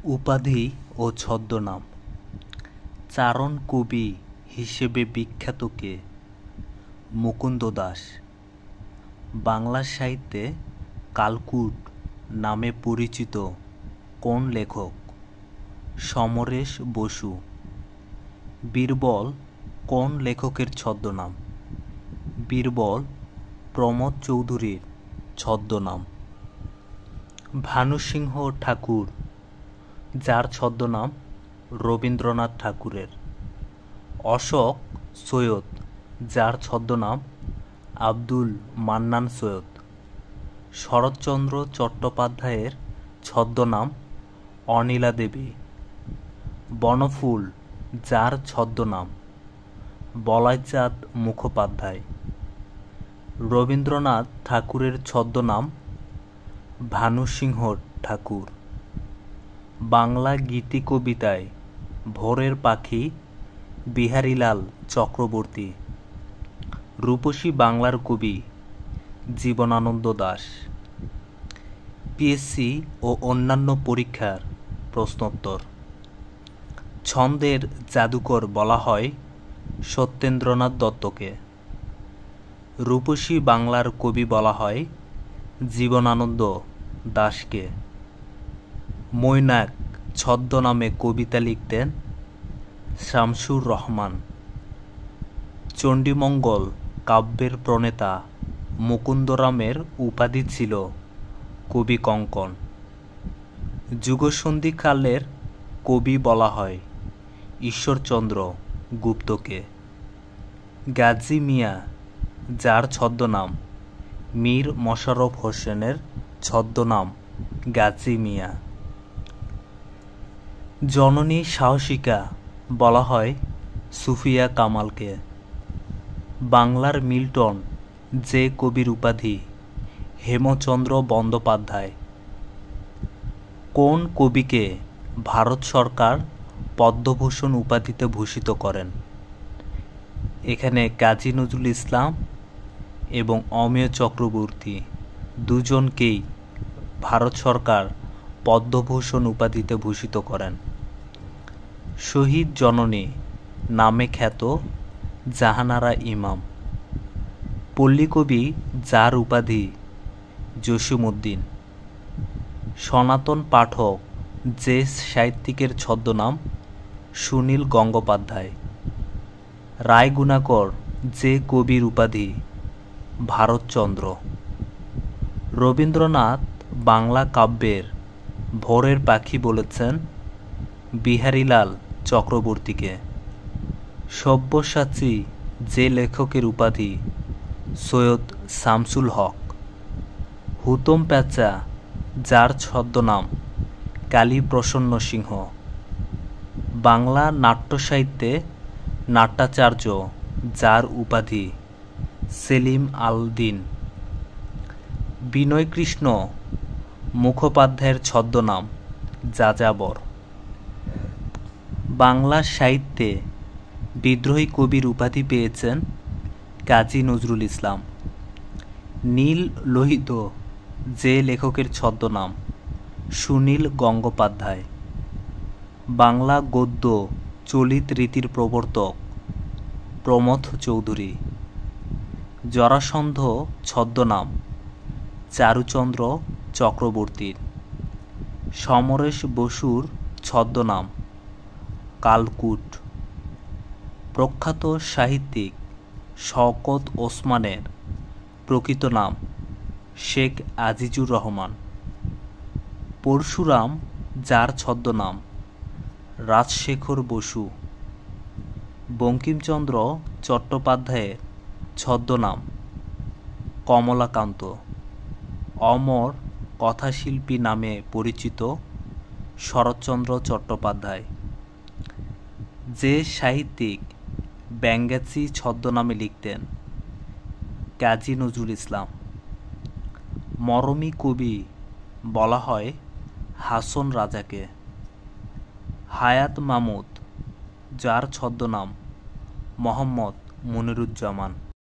উপাধি ও ছদ্মনাম। চারণ কবি হিসেবে বিখ্যাত কে? মুকুন্দ দাস। বাংলা সাহিত্যে কালকূট নামে পরিচিত কোন লেখক? সমরেশ বসু। বীরবল কোন লেখকের ছদ্মনাম? বীরবল প্রমথ চৌধুরীর ছদ্মনাম। ভানুসিংহ ঠাকুর যার ছদ্মনাম রবীন্দ্রনাথ ঠাকুরের। অশোক সৈয়দ যার ছদ্মনাম আব্দুল মান্নান সৈয়দ। শরৎচন্দ্র চট্টোপাধ্যায়ের ছদ্মনাম অনিলা দেবী। বনফুল যার ছদ্মনাম বলাইচাঁদ মুখোপাধ্যায়। রবীন্দ্রনাথ ঠাকুরের ছদ্মনাম ভানুসিংহ ঠাকুর। বাংলা গীতি কবিতায় ভোরের পাখি বিহারীলাল চক্রবর্তী। রূপসী বাংলার কবি জীবনানন্দ দাশ। পিএসসি ও অন্যান্য পরীক্ষার প্রশ্নোত্তর। ছন্দের জাদুকর বলা হয় সত্যেন্দ্রনাথ দত্তকে। রূপসী বাংলার কবি বলা হয় জীবনানন্দ দাশকে। মৈনাক ছদ্মনামে কবিতা লিখতেন শামসুর রহমান। চণ্ডীমঙ্গল কাব্যের প্রণেতা মুকুন্দরামের উপাধি ছিল কবি কঙ্কন। যুগসন্ধিকালের কবি বলা হয় ঈশ্বরচন্দ্র গুপ্তকে। গাজী মিয়া যার ছদ্মনাম মীর মশাররফ হোসেনের ছদ্মনাম গাজী মিয়া। জননী সাহসিকা বলা হয় সুফিয়া কামালকে। বাংলার মিল্টন যে কবির উপাধি হেমচন্দ্র বন্দ্যোপাধ্যায়। কোন কবিকে ভারত সরকার পদ্মভূষণ উপাধিতে ভূষিত করেন? এখানে কাজী নজরুল ইসলাম এবং অমেয় চক্রবর্তী দুজনকেই ভারত সরকার পদ্মভূষণ উপাধিতে ভূষিত করেন। শহীদ জননী নামে খ্যাত জাহানারা ইমাম। পল্লীকবি যার উপাধি জসীমউদ্দীন। সনাতন পাঠক যে সাহিত্যিকের ছদ্মনাম সুনীল গঙ্গোপাধ্যায়। রায়গুণাকর যে কবির উপাধি ভারতচন্দ্র। রবীন্দ্রনাথ বাংলা কাব্যের ভোরের পাখি বলেছেন বিহারীলাল চক্রবর্তীকে। সব্যসাচী যে লেখকের উপাধি সৈয়দ শামসুল হক। হুতম প্যাঁচা যার ছদ্মনাম কালীপ্রসন্ন সিংহ। বাংলা নাট্যসাহিত্যে নাট্যাচার্য যার উপাধি সেলিম আল দীন। বিনয়কৃষ্ণ মুখোপাধ্যায়ের ছদ্মনাম যাযাবর। বাংলা সাহিত্যে বিদ্রোহী কবির উপাধি পেয়েছেন কাজী নজরুল ইসলাম। নীল লোহিত যে লেখকের ছদ্মনাম সুনীল গঙ্গোপাধ্যায়। বাংলা গদ্য চলিত রীতির প্রবর্তক প্রমথ চৌধুরী। জরাসন্ধ ছদ্মনাম চারুচন্দ্র চক্রবর্তীর। সমরেশ বসুর ছদ্মনাম কালকূট। প্রখ্যাত সাহিত্যিক শওকত ওসমানের প্রকৃত নাম শেখ আজিজুর রহমান। পরশুরাম যার ছদ্মনাম রাজশেখর বসু। বঙ্কিমচন্দ্র চট্টোপাধ্যায়ের ছদ্মনাম কমলাকান্ত। অমর কথাশিল্পী নামে পরিচিত শরৎচন্দ্র চট্টোপাধ্যায়। যে সাহিত্যিক ব্যাঙ্গাচি ছদ্মনামে লিখতেন কাজী নজরুল ইসলাম। মরমী কবি বলা হয় হাসন রাজাকে। হায়াত মামুদ যার ছদ্মনাম মোহাম্মদ মনিরুজ্জামান।